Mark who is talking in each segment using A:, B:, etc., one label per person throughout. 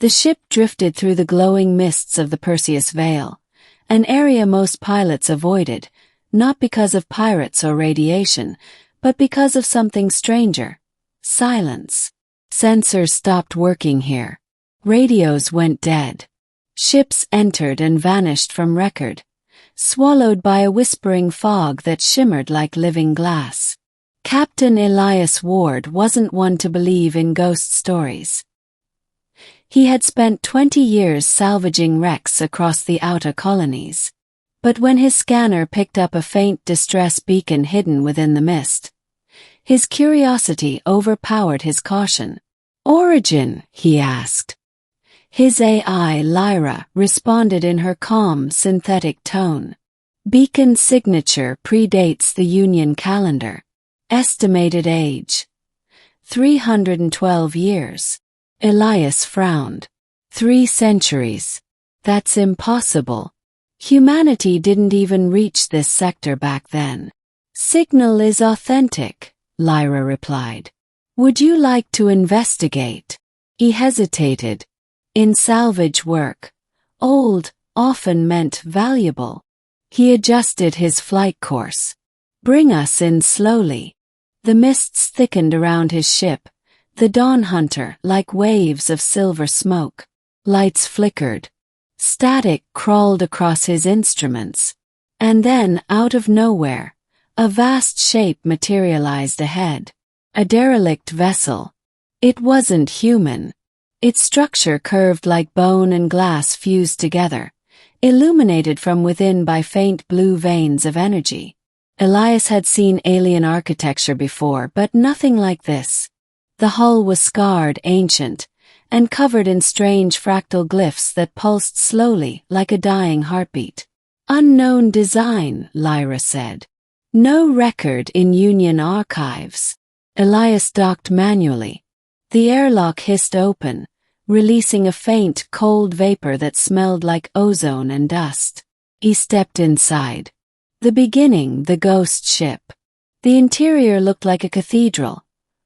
A: The ship drifted through the glowing mists of the Perseus Veil, an area most pilots avoided, not because of pirates or radiation, but because of something stranger: silence. Sensors stopped working here. Radios went dead. Ships entered and vanished from record, swallowed by a whispering fog that shimmered like living glass. Captain Elias Ward wasn't one to believe in ghost stories. He had spent 20 years salvaging wrecks across the outer colonies. But when his scanner picked up a faint distress beacon hidden within the mist, his curiosity overpowered his caution. "Origin?" he asked. His AI, Lyra, responded in her calm, synthetic tone. "Beacon signature predates the Union calendar. Estimated age: 312 years. Elias frowned. 3 centuries. That's impossible. Humanity didn't even reach this sector back then. "Signal is authentic," Lyra replied. "Would you like to investigate?" He hesitated. In salvage work, old often meant valuable. He adjusted his flight course. "Bring us in slowly." The mists thickened around his ship, the dawn hunter like waves of silver smoke. Lights flickered. Static crawled across his instruments. And then, out of nowhere, a vast shape materialized ahead. A derelict vessel. It wasn't human. Its structure curved like bone and glass fused together, illuminated from within by faint blue veins of energy. Elias had seen alien architecture before, but nothing like this. The hull was scarred, ancient, and covered in strange fractal glyphs that pulsed slowly like a dying heartbeat. "Unknown design," Lyra said. "No record in Union archives." Elias docked manually. The airlock hissed open, releasing a faint, cold vapor that smelled like ozone and dust. He stepped inside. The beginning, the ghost ship. The interior looked like a cathedral.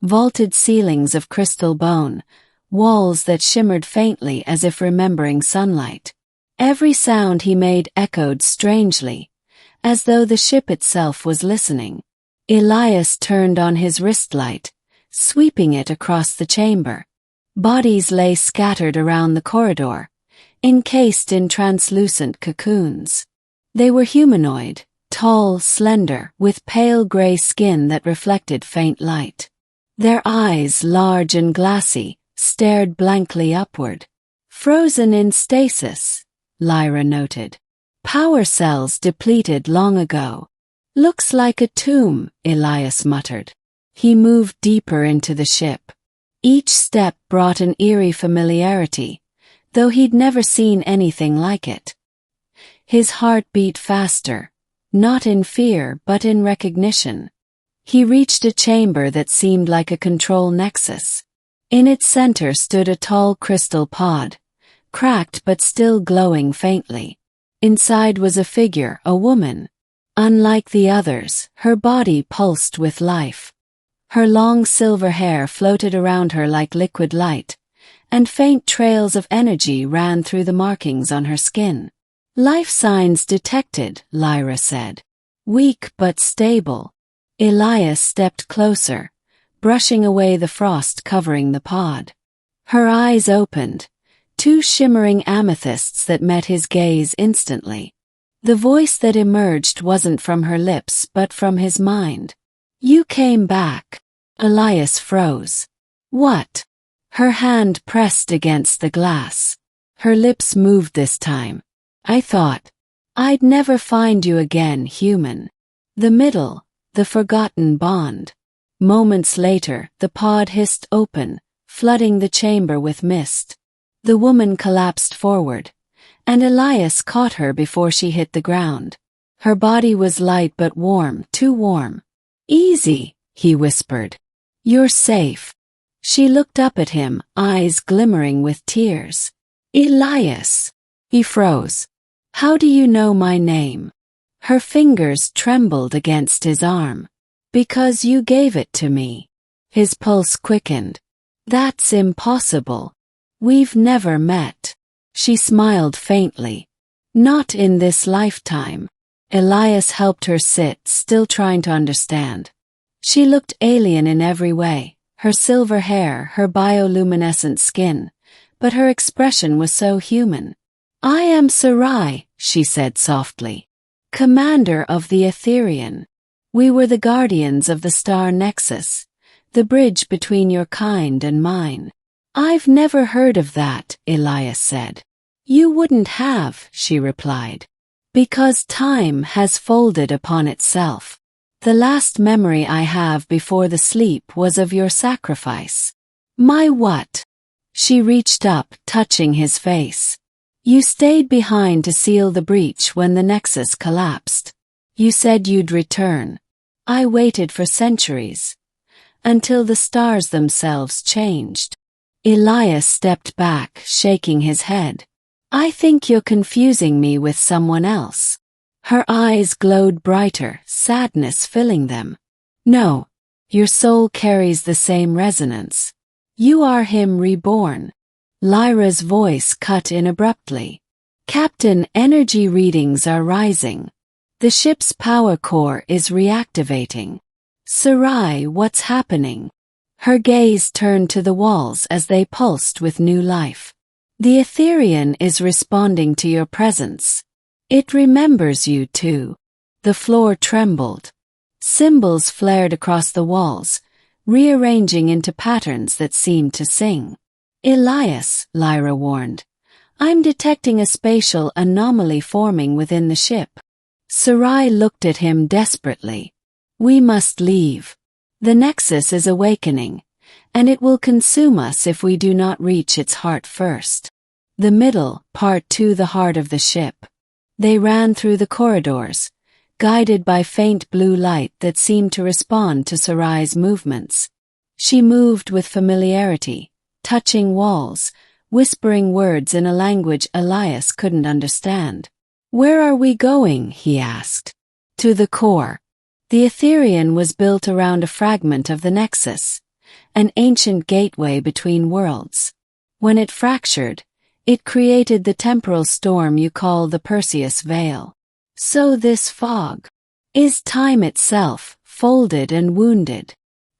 A: Vaulted ceilings of crystal bone, walls that shimmered faintly as if remembering sunlight. Every sound he made echoed strangely, as though the ship itself was listening. Elias turned on his wristlight, sweeping it across the chamber. Bodies lay scattered around the corridor, encased in translucent cocoons. They were humanoid, tall, slender, with pale gray skin that reflected faint light. Their eyes, large and glassy, stared blankly upward. "Frozen in stasis," Lyra noted. "Power cells depleted long ago." "Looks like a tomb," Elias muttered. He moved deeper into the ship. Each step brought an eerie familiarity, though he'd never seen anything like it. His heart beat faster, not in fear but in recognition. He reached a chamber that seemed like a control nexus. In its center stood a tall crystal pod, cracked but still glowing faintly. Inside was a figure, a woman. Unlike the others, her body pulsed with life. Her long silver hair floated around her like liquid light, and faint trails of energy ran through the markings on her skin. "Life signs detected," Lyra said. "Weak but stable." Elias stepped closer, brushing away the frost covering the pod. Her eyes opened, 2 shimmering amethysts that met his gaze instantly. The voice that emerged wasn't from her lips but from his mind. "You came back." Elias froze. "What?" Her hand pressed against the glass. Her lips moved this time. "I thought I'd never find you again, human." The middle, the forgotten bond. Moments later, the pod hissed open, flooding the chamber with mist. The woman collapsed forward, and Elias caught her before she hit the ground. Her body was light but warm, too warm. "Easy," he whispered. "You're safe." She looked up at him, eyes glimmering with tears. "Elias." He froze. "How do you know my name?" Her fingers trembled against his arm. "Because you gave it to me." His pulse quickened. "That's impossible." We've never met. She smiled faintly. Not in this lifetime. Elias helped her sit, still trying to understand. She looked alien in every way, her silver hair, her bioluminescent skin, but her expression was so human. I am Serai, she said softly. Commander of the Aetherion. We were the guardians of the star Nexus, the bridge between your kind and mine. I've never heard of that, Elias said. You wouldn't have, she replied. Because time has folded upon itself. The last memory I have before the sleep was of your sacrifice. My what? She reached up, touching his face. You stayed behind to seal the breach when the Nexus collapsed. You said you'd return. I waited for centuries. Until the stars themselves changed. Elias stepped back, shaking his head. I think you're confusing me with someone else. Her eyes glowed brighter, sadness filling them. No, your soul carries the same resonance. You are him reborn. Lyra's voice cut in abruptly. Captain, energy readings are rising. The ship's power core is reactivating. Serai, what's happening? Her gaze turned to the walls as they pulsed with new life. The Aetherion is responding to your presence. It remembers you too. The floor trembled. Symbols flared across the walls, rearranging into patterns that seemed to sing. Elias, Lyra warned. I'm detecting a spatial anomaly forming within the ship. Serai looked at him desperately. We must leave. The Nexus is awakening, and it will consume us if we do not reach its heart first. The middle, part 2, the heart of the ship. They ran through the corridors, guided by faint blue light that seemed to respond to Serai's movements. She moved with familiarity, touching walls, whispering words in a language Elias couldn't understand. Where are we going? He asked. To the core. The Aetherion was built around a fragment of the Nexus, an ancient gateway between worlds. When it fractured, it created the temporal storm you call the Perseus Veil. So this fog is time itself, folded and wounded.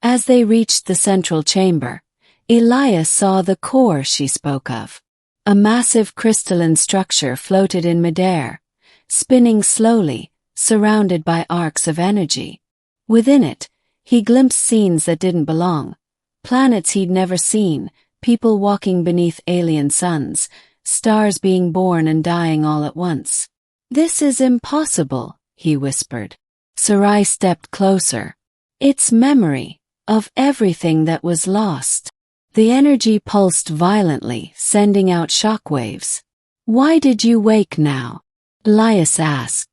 A: As they reached the central chamber, Elias saw the core she spoke of. A massive crystalline structure floated in midair, spinning slowly, surrounded by arcs of energy. Within it, he glimpsed scenes that didn't belong. Planets he'd never seen, people walking beneath alien suns, stars being born and dying all at once. This is impossible, he whispered. Serai stepped closer. It's memory of everything that was lost. The energy pulsed violently, sending out shockwaves. Why did you wake now? Elias asked.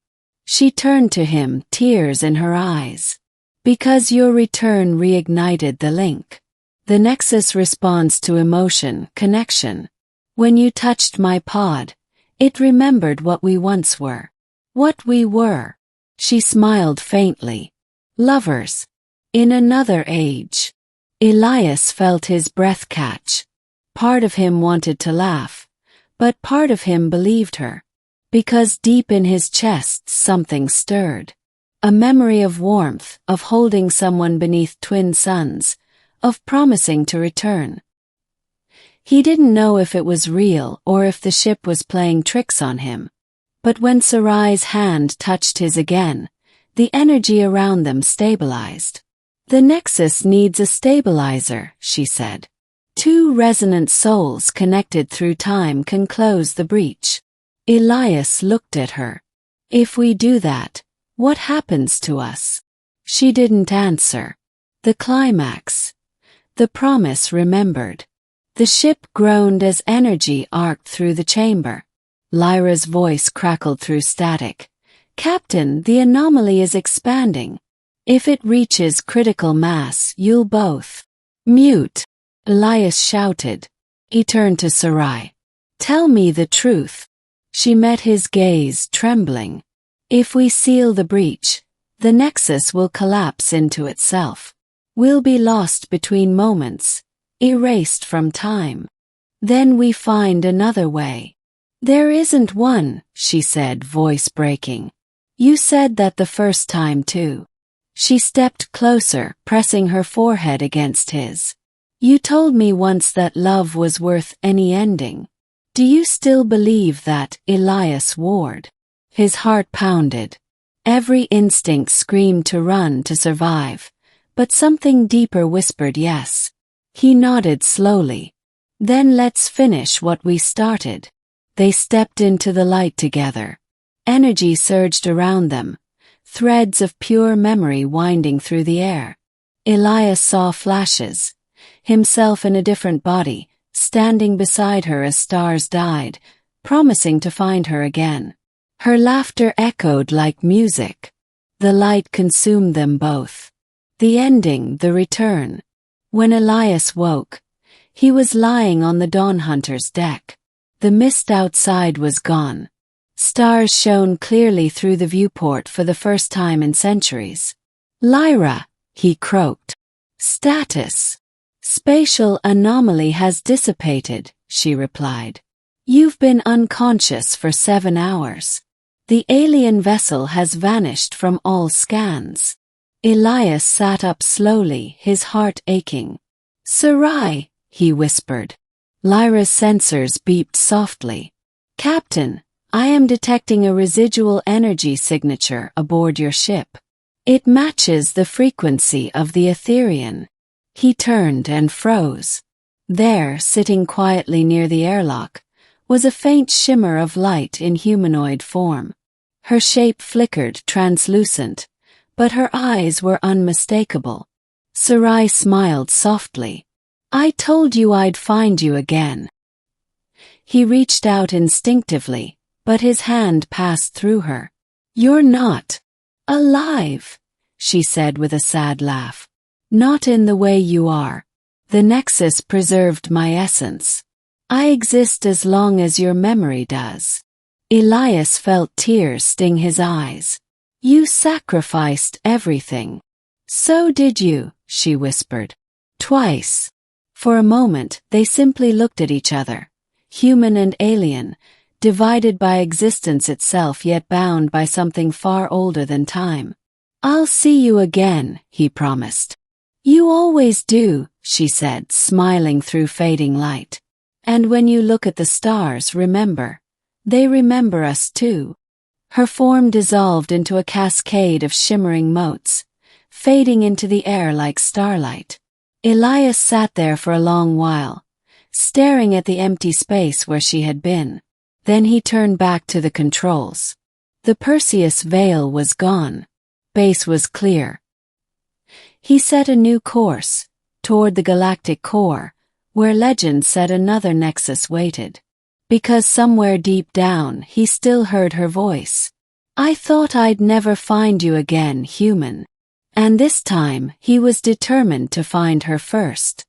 A: She turned to him, tears in her eyes. Because your return reignited the link. The Nexus responds to emotion, connection. When you touched my pod, it remembered what we once were. What we were. She smiled faintly. Lovers. In another age. Elias felt his breath catch. Part of him wanted to laugh, but part of him believed her. Because deep in his chest something stirred. A memory of warmth, of holding someone beneath twin suns, of promising to return. He didn't know if it was real or if the ship was playing tricks on him. But when Serai's hand touched his again, the energy around them stabilized. The Nexus needs a stabilizer, she said. 2 resonant souls connected through time can close the breach. Elias looked at her. If we do that, what happens to us? She didn't answer. The climax. The promise remembered. The ship groaned as energy arced through the chamber. Lyra's voice crackled through static. Captain, the anomaly is expanding. If it reaches critical mass, you'll both. Mute. Elias shouted. He turned to Serai. Tell me the truth. She met his gaze, trembling. If we seal the breach, the Nexus will collapse into itself. We'll be lost between moments, erased from time. Then we find another way. There isn't one, she said, voice breaking. You said that the first time too. She stepped closer, pressing her forehead against his. You told me once that love was worth any ending. Do you still believe that, Elias Ward? His heart pounded. Every instinct screamed to run to survive, but something deeper whispered yes. He nodded slowly. Then let's finish what we started. They stepped into the light together. Energy surged around them, threads of pure memory winding through the air. Elias saw flashes, himself in a different body, standing beside her as stars died, promising to find her again. Her laughter echoed like music. The light consumed them both. The ending, the return. When Elias woke, he was lying on the Dawn Hunter's deck. The mist outside was gone. Stars shone clearly through the viewport for the first time in centuries. Lyra, he croaked. Status. Spatial anomaly has dissipated, she replied. You've been unconscious for 7 hours. The alien vessel has vanished from all scans. Elias sat up slowly, his heart aching. Serai, he whispered. Lyra's sensors beeped softly. Captain, I am detecting a residual energy signature aboard your ship. It matches the frequency of the Aetherion. He turned and froze. There, sitting quietly near the airlock, was a faint shimmer of light in humanoid form. Her shape flickered, translucent, but her eyes were unmistakable. Serai smiled softly. I told you I'd find you again. He reached out instinctively, but his hand passed through her. You're not alive, she said with a sad laugh. Not in the way you are. The Nexus preserved my essence. I exist as long as your memory does. Elias felt tears sting his eyes. You sacrificed everything. So did you, she whispered. Twice. For a moment, they simply looked at each other, human and alien, divided by existence itself yet bound by something far older than time. I'll see you again, he promised. You always do, she said, smiling through fading light. And when you look at the stars, remember. They remember us too. Her form dissolved into a cascade of shimmering motes, fading into the air like starlight. Elias sat there for a long while, staring at the empty space where she had been. Then he turned back to the controls. The Perseus Veil was gone. Base was clear. He set a new course, toward the galactic core, where legend said another Nexus waited. Because somewhere deep down he still heard her voice. I thought I'd never find you again, human. And this time he was determined to find her first.